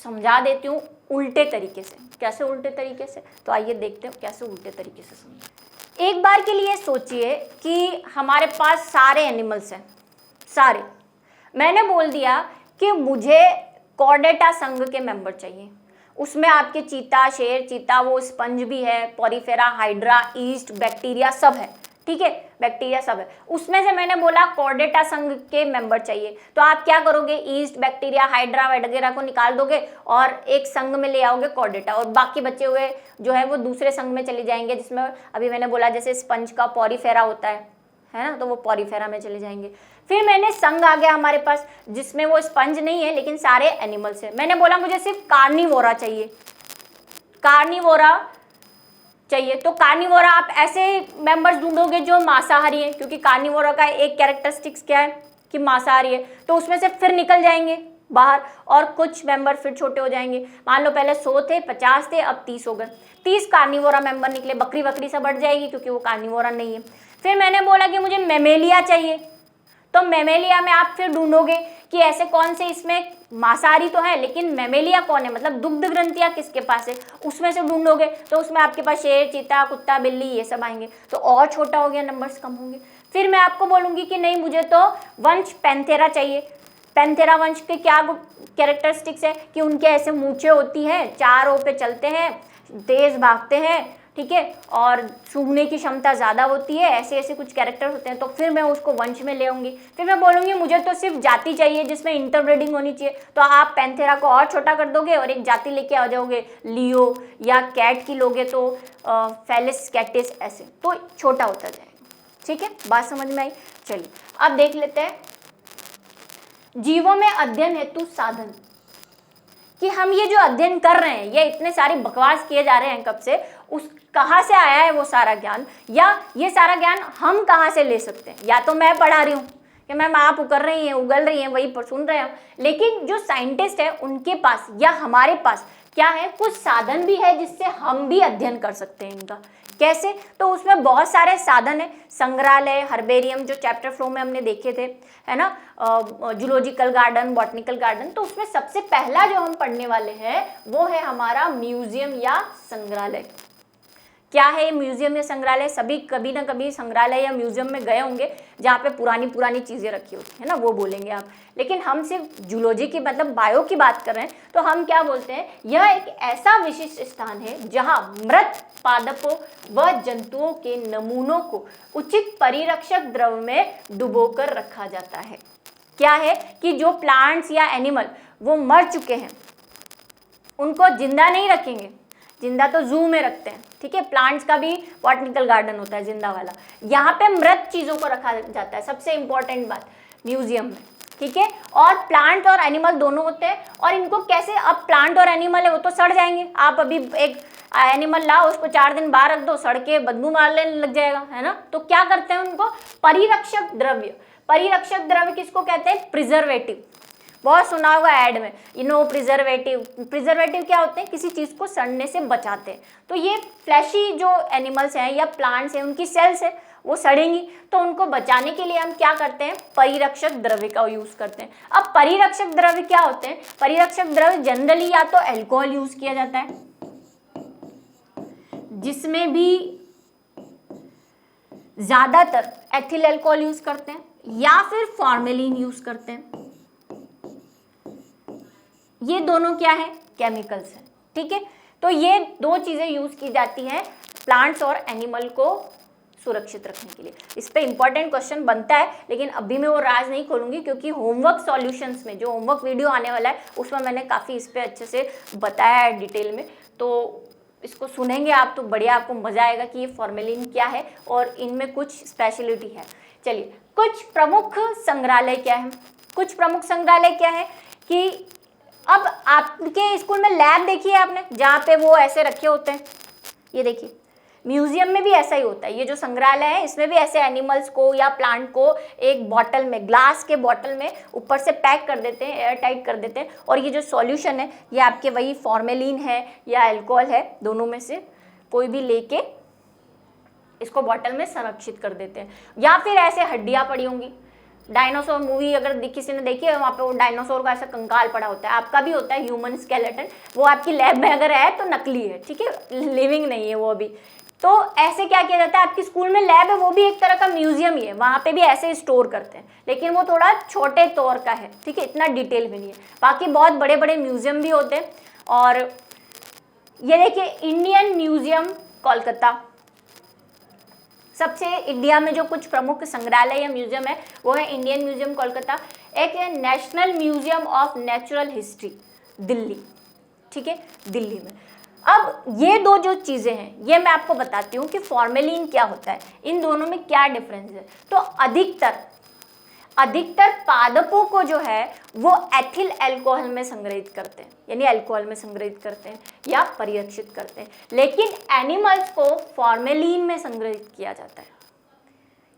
समझा देती हूँ उल्टे तरीके से। कैसे उल्टे तरीके से, तो आइए देखते हैं कैसे उल्टे तरीके से समझें। एक बार के लिए सोचिए कि हमारे पास सारे एनिमल्स हैं, सारे। मैंने बोल दिया कि मुझे कॉर्डेटा संघ के मेंबर चाहिए। उसमें आपके चीता, शेर, चीता, वो स्पंज भी है, पॉरीफेरा, हाइड्रा, ईस्ट, बैक्टीरिया सब है, ठीक है, बैक्टीरिया सब है। उसमें से मैंने बोला कॉर्डेटा संघ के मेंबर चाहिए, तो आप क्या करोगे, ईस्ट, बैक्टीरिया, हाइड्रा वगैरह को निकाल दोगे और एक संघ में ले आओगे कॉर्डेटा, और बाकी बचे हुए जो है वो दूसरे संघ में चले जाएंगे, जिसमें अभी मैंने बोला जैसे स्पंज का पॉरीफेरा होता है ना, तो वो पॉरीफेरा में चले जाएंगे। फिर मैंने संघ आ गया हमारे पास, जिसमें वो स्पंज नहीं है लेकिन सारे एनिमल्स हैं। मैंने बोला मुझे सिर्फ कार्निवोरा चाहिए, कार्निवोरा चाहिए। तो कार्निवोरा आप ऐसे मेंबर्स ढूंढोगे जो मांसाहारी है, क्योंकि कार्निवोरा का एक कैरेक्टरिस्टिक्स क्या है कि मांसाहारी है। तो उसमें से फिर निकल जाएंगे बाहर, और कुछ मेंबर फिर छोटे हो जाएंगे। मान लो पहले 100 थे, 50 थे, अब 30 हो गए। 30 कार्निवोरा मेंबर निकले। बकरी वकरी सब बढ़ जाएगी क्योंकि वो कार्निवोरा नहीं है। फिर मैंने बोला कि मुझे मैमेलिया चाहिए, तो मैमेलिया में आप फिर ढूंढोगे कि ऐसे कौन से इसमें मांसाहारी तो है लेकिन मैमेलिया कौन है, मतलब दुग्ध ग्रंथियां किसके पास है, उसमें से ढूंढोगे। तो उसमें आपके पास शेर, चीता, कुत्ता, बिल्ली ये सब आएंगे, तो और छोटा हो गया, नंबर्स कम होंगे। फिर मैं आपको बोलूंगी कि नहीं, मुझे तो वंश पैंथेरा चाहिए। पैंथेरा वंश के क्या कैरेक्टरिस्टिक्स है कि उनके ऐसे मूंछें होती हैं, 4 पे चलते हैं, तेज भागते हैं, ठीक है, और सूंघने की क्षमता ज़्यादा होती है, ऐसे ऐसे कुछ कैरेक्टर होते हैं। तो फिर मैं उसको वंश में ले आऊँगी। फिर मैं बोलूँगी मुझे तो सिर्फ जाति चाहिए जिसमें इंटरब्रीडिंग होनी चाहिए, तो आप पैंथेरा को और छोटा कर दोगे और एक जाति लेके आ जाओगे, लियो, या कैट की लोगे तो फेलिस कैटिस, ऐसे तो छोटा होता जाएगा, ठीक है। बात समझ में आई। चलिए अब देख लेते हैं जीवों में अध्ययन हेतु साधन, कि हम ये जो अध्ययन कर रहे हैं, ये इतने सारी बकवास किए जा रहे हैं कब से, उस कहाँ से आया है वो सारा ज्ञान, या ये सारा ज्ञान हम कहाँ से ले सकते हैं। या तो मैं पढ़ा रही हूँ कि मैम आप उगल रही हैं वही सुन रहे हैं, लेकिन जो साइंटिस्ट है उनके पास या हमारे पास क्या है, कुछ साधन भी है जिससे हम भी अध्ययन कर सकते हैं इनका। कैसे, तो उसमें बहुत सारे साधन है। संग्रहालय, हर्बेरियम जो चैप्टर फ्लो में हमने देखे थे, है ना, जूलॉजिकल गार्डन, बॉटनिकल गार्डन। तो उसमें सबसे पहला जो हम पढ़ने वाले हैं वो है हमारा म्यूजियम या संग्रहालय। क्या है ये म्यूजियम या संग्रहालय? सभी कभी ना कभी संग्रहालय या म्यूजियम में गए होंगे जहाँ पे पुरानी चीज़ें रखी होती है ना, वो बोलेंगे आप। लेकिन हम सिर्फ जूलॉजी की मतलब बायो की बात कर रहे हैं, तो हम क्या बोलते हैं, यह एक ऐसा विशिष्ट स्थान है जहाँ मृत पादपों व जंतुओं के नमूनों को उचित परिरक्षक द्रव में डुबोकर रखा जाता है। क्या है कि जो प्लांट्स या एनिमल वो मर चुके हैं उनको जिंदा नहीं रखेंगे, जिंदा तो जू में रखते हैं, ठीक है, प्लांट्स का भी बॉटनिकल गार्डन होता है जिंदा वाला, यहाँ पे मृत चीजों को रखा जाता है, सबसे इंपॉर्टेंट बात म्यूजियम में, ठीक है। और प्लांट और एनिमल दोनों होते हैं। और इनको कैसे, अब प्लांट और एनिमल है वो तो सड़ जाएंगे, आप अभी एक एनिमल लाओ उसको 4 दिन बाहर रख दो, सड़ के बदबू मारने लग जाएगा, है ना। तो क्या करते हैं उनको, परिरक्षक द्रव्य, परिरक्षक द्रव्य किसको कहते हैं, प्रिजर्वेटिव, बहुत सुना होगा ऐड में, प्रिजर्वेटिव। प्रिजर्वेटिव क्या होते हैं, किसी चीज को सड़ने से बचाते हैं। तो ये फ्लैशी जो एनिमल्स हैं या प्लांट्स हैं उनकी सेल्स है वो सड़ेंगी, तो उनको बचाने के लिए हम क्या करते हैं, परिरक्षक द्रव्य का यूज करते हैं। अब परिरक्षक द्रव्य क्या होते हैं, परिरक्षक द्रव्य जनरली या तो अल्कोहल यूज किया जाता है, जिसमें भी ज्यादातर एथिल अल्कोहल यूज करते हैं, या फिर फॉर्मेलिन यूज करते हैं। ये दोनों क्या है, केमिकल्स हैं, ठीक है। तो ये दो चीजें यूज की जाती हैं प्लांट्स और एनिमल को सुरक्षित रखने के लिए। इस पे इंपॉर्टेंट क्वेश्चन बनता है, लेकिन अभी मैं वो राज नहीं खोलूंगी, क्योंकि होमवर्क सॉल्यूशंस में जो होमवर्क वीडियो आने वाला है उसमें मैंने काफ़ी इस पे अच्छे से बताया है डिटेल में, तो इसको सुनेंगे आप तो बढ़िया, आपको मजा आएगा कि ये फॉर्मेलिन क्या है और इनमें कुछ स्पेशलिटी है। चलिए, कुछ प्रमुख संग्रहालय क्या है, कुछ प्रमुख संग्रहालय क्या है कि अब आपके स्कूल में लैब देखी है आपने, जहाँ पे वो ऐसे रखे होते हैं, ये देखिए म्यूजियम में भी ऐसा ही होता है। ये जो संग्रहालय है इसमें भी ऐसे एनिमल्स को या प्लांट को एक बॉटल में, ग्लास के बॉटल में ऊपर से पैक कर देते हैं, एयर टाइट कर देते हैं, और ये जो सॉल्यूशन है ये आपके वही फॉर्मेलिन है या अल्कोहल है, दोनों में से कोई भी लेके इसको बॉटल में संरक्षित कर देते हैं। या फिर ऐसे हड्डियाँ पड़ी होंगी, डायनासोर मूवी अगर किसी ने देखी है, वहाँ पे वो डायनासोर का ऐसा कंकाल पड़ा होता है, आपका भी होता है ह्यूमन स्केलेटन, वो आपकी लैब में अगर है तो नकली है, ठीक है, लिविंग नहीं है वो अभी। तो ऐसे क्या किया जाता है, आपकी स्कूल में लैब है वो भी एक तरह का म्यूजियम ही है, वहाँ पे भी ऐसे स्टोर करते हैं, लेकिन वो थोड़ा छोटे तौर का है, ठीक है, इतना डिटेल भी नहीं है। बाकी बहुत बड़े बड़े म्यूजियम भी होते हैं। और ये देखिए इंडियन म्यूजियम कोलकाता, सबसे इंडिया में जो कुछ प्रमुख संग्रहालय या म्यूजियम है वो है इंडियन म्यूजियम कोलकाता। एक है national museum of natural history Delhi, ठीक है, दिल्ली में। अब ये दो जो चीज़ें हैं ये मैं आपको बताती हूँ कि फॉर्मेलिन क्या होता है, इन दोनों में क्या डिफरेंस है। तो अधिकतर पादपों को जो है वो एथिल अल्कोहल में संग्रहित करते हैं, यानी अल्कोहल में संग्रहित करते हैं या परिरक्षित करते हैं, लेकिन एनिमल्स को फॉर्मेलिन में संग्रहित किया जाता है।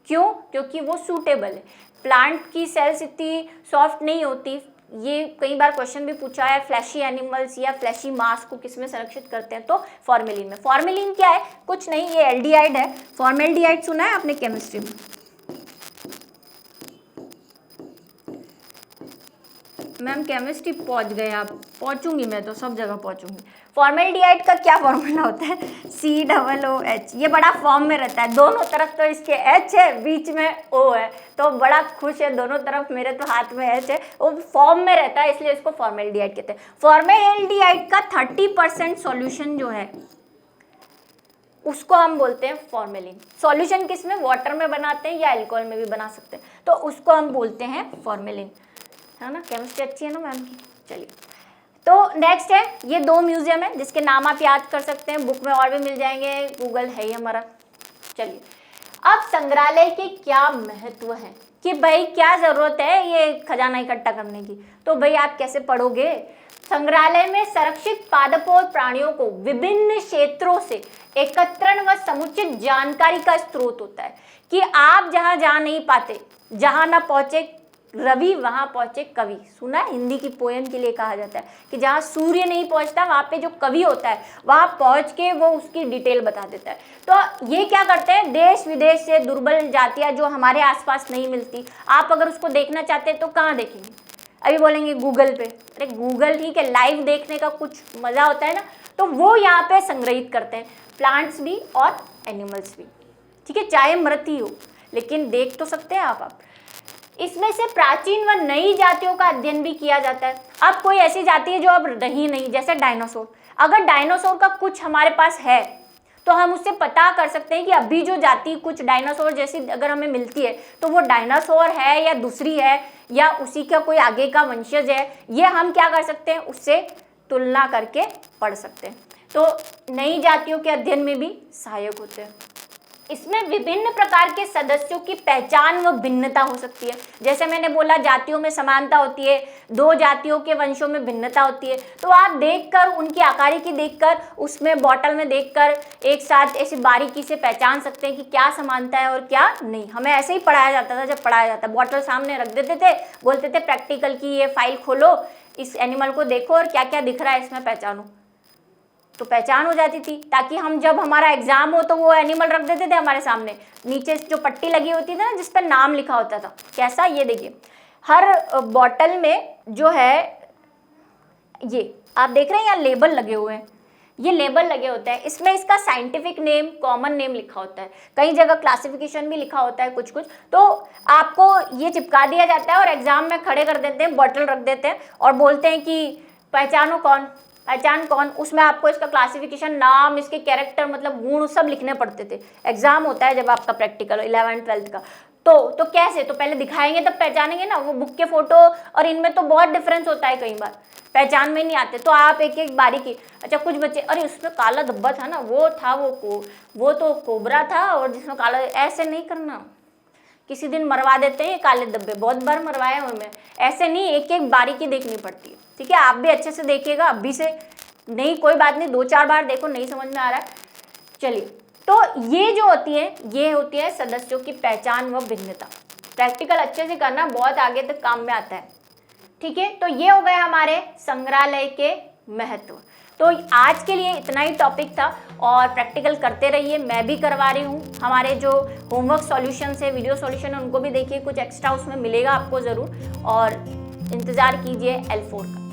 क्यों? क्योंकि वो सूटेबल है। प्लांट की सेल्स इतनी सॉफ्ट नहीं होती, ये कई बार क्वेश्चन भी पूछा है, फ्लैशी एनिमल्स या फ्लैशी मास को किस में संरक्षित करते हैं, तो फॉर्मेलिन में। फॉर्मेलिन क्या है? कुछ नहीं, ये एल्डिहाइड है। फॉर्मेल्डिहाइड सुना है आपने केमिस्ट्री में? मैम केमिस्ट्री पहुंच गए आप? पहुंचूंगी मैं तो, सब जगह पहुंचूंगी। फॉर्मेल्डिहाइड का क्या फॉर्मूला होता है? COOH। ये बड़ा फॉर्म में रहता है, दोनों तरफ तो इसके H है, बीच में O है, तो बड़ा खुश है, दोनों तरफ मेरे तो हाथ में H है, वो फॉर्म में रहता है, इसलिए इसको फॉर्मेल्डिहाइड कहते हैं। फॉर्मेल्डिहाइड का 30% सॉल्यूशन जो है उसको हम बोलते हैं फॉर्मेलिन। सॉल्यूशन किस में? वाटर में बनाते हैं या अल्कोहल में भी बना सकते हैं, तो उसको हम बोलते हैं फॉर्मेलिन, है ना। केमिस्ट्री अच्छी है ना मैम की। चलिए, तो नेक्स्ट है, ये दो म्यूजियम है जिसके नाम आप याद कर सकते हैं, बुक में और भी मिल जाएंगे, गूगल है ही हमारा। चलिए, अब संग्रहालय के क्या महत्व है कि भाई क्या जरूरत है ये खजाना इकट्ठा करने की, तो भाई आप कैसे पढ़ोगे? संग्रहालय में संरक्षित पादपों और प्राणियों को विभिन्न क्षेत्रों से एकत्रण व समुचित जानकारी का स्रोत होता है कि आप जहां जा नहीं पाते, जहां ना पहुंचे रवि वहां पहुंचे कवि। सुना है, हिंदी की पोएम के लिए कहा जाता है कि जहां सूर्य नहीं पहुंचता वहां पे जो कवि होता है वहां पहुंच के वो उसकी डिटेल बता देता है। तो ये क्या करते हैं, देश विदेश से दुर्बल जातियां जो हमारे आसपास नहीं मिलती, आप अगर उसको देखना चाहते हैं तो कहाँ देखेंगे? अभी बोलेंगे गूगल पे, अरे गूगल ठीक है, लाइव देखने का कुछ मजा होता है ना, तो वो यहाँ पे संग्रहित करते हैं, प्लांट्स भी और एनिमल्स भी, ठीक है, चाहे मृत ही हो, लेकिन देख तो सकते हैं आप। इसमें से प्राचीन व नई जातियों का अध्ययन भी किया जाता है। अब कोई ऐसी जाति है जो अब रही नहीं, जैसे डायनासोर। अगर डायनासोर का कुछ हमारे पास है तो हम उससे पता कर सकते हैं कि अभी जो जाति कुछ डायनासोर जैसी अगर हमें मिलती है तो वो डायनासोर है या दूसरी है या उसी का कोई आगे का वंशज है, ये हम क्या कर सकते हैं, उससे तुलना करके पढ़ सकते हैं। तो नई जातियों के अध्ययन में भी सहायक होते हैं। इसमें विभिन्न प्रकार के सदस्यों की पहचान व भिन्नता हो सकती है। जैसे मैंने बोला जातियों में समानता होती है, दो जातियों के वंशों में भिन्नता होती है, तो आप देखकर उनकी आकारिकी देखकर, उसमें बॉटल में देखकर एक साथ ऐसी बारीकी से पहचान सकते हैं कि क्या समानता है और क्या नहीं। हमें ऐसे ही पढ़ाया जाता था, जब पढ़ाया जाता बॉटल सामने रख देते थे, बोलते थे प्रैक्टिकल की ये फाइल खोलो, इस एनिमल को देखो और क्या क्या दिख रहा है इसमें पहचानो, तो पहचान हो जाती थी, ताकि हम जब हमारा एग्जाम हो तो वो एनिमल रख देते थे हमारे सामने, नीचे जो पट्टी लगी होती थी ना जिस पर नाम लिखा होता था। कैसा, ये देखिए हर बॉटल में जो है ये आप देख रहे हैं यहाँ लेबल लगे हुए हैं, ये लेबल लगे होते हैं, इसमें इसका साइंटिफिक नेम, कॉमन नेम लिखा होता है, कई जगह क्लासिफिकेशन भी लिखा होता है कुछ कुछ, तो आपको ये चिपका दिया जाता है और एग्जाम में खड़े कर देते हैं, बॉटल रख देते हैं और बोलते हैं कि पहचानो कौन, पहचान कौन। उसमें आपको इसका क्लासिफिकेशन, नाम, इसके कैरेक्टर मतलब गुण सब लिखने पड़ते थे। एग्जाम होता है जब आपका प्रैक्टिकल 11th 12th का, तो कैसे, तो पहले दिखाएंगे तब पहचानेंगे ना, वो बुक के फोटो और इनमें तो बहुत डिफरेंस होता है, कई बार पहचान में नहीं आते, तो आप एक एक बारीकी। अच्छा कुछ बच्चे, अरे उसमें काला धब्बा था ना, वो था वो तो कोबरा था और जिसमें काला, ऐसे नहीं करना, किसी दिन मरवा देते हैं काले धब्बे, बहुत बार मरवाए उनमें, ऐसे नहीं, एक एक बारीकी देखनी पड़ती है, ठीक है। आप भी अच्छे से देखिएगा, अभी से नहीं, कोई बात नहीं, 2-4 बार देखो, नहीं समझ में आ रहा है, चलिए। तो ये जो होती है, ये होती है सदस्यों की पहचान व भिन्नता। प्रैक्टिकल अच्छे से करना, बहुत आगे तक काम में आता है, ठीक है। तो ये हो गए हमारे संग्रहालय के महत्व। तो आज के लिए इतना ही टॉपिक था और प्रैक्टिकल करते रहिए, मैं भी करवा रही हूँ। हमारे जो होमवर्क सॉल्यूशन है, वीडियो सॉल्यूशन है, उनको भी देखिए, कुछ एक्स्ट्रा उसमें मिलेगा आपको ज़रूर, और इंतज़ार कीजिए L4 का।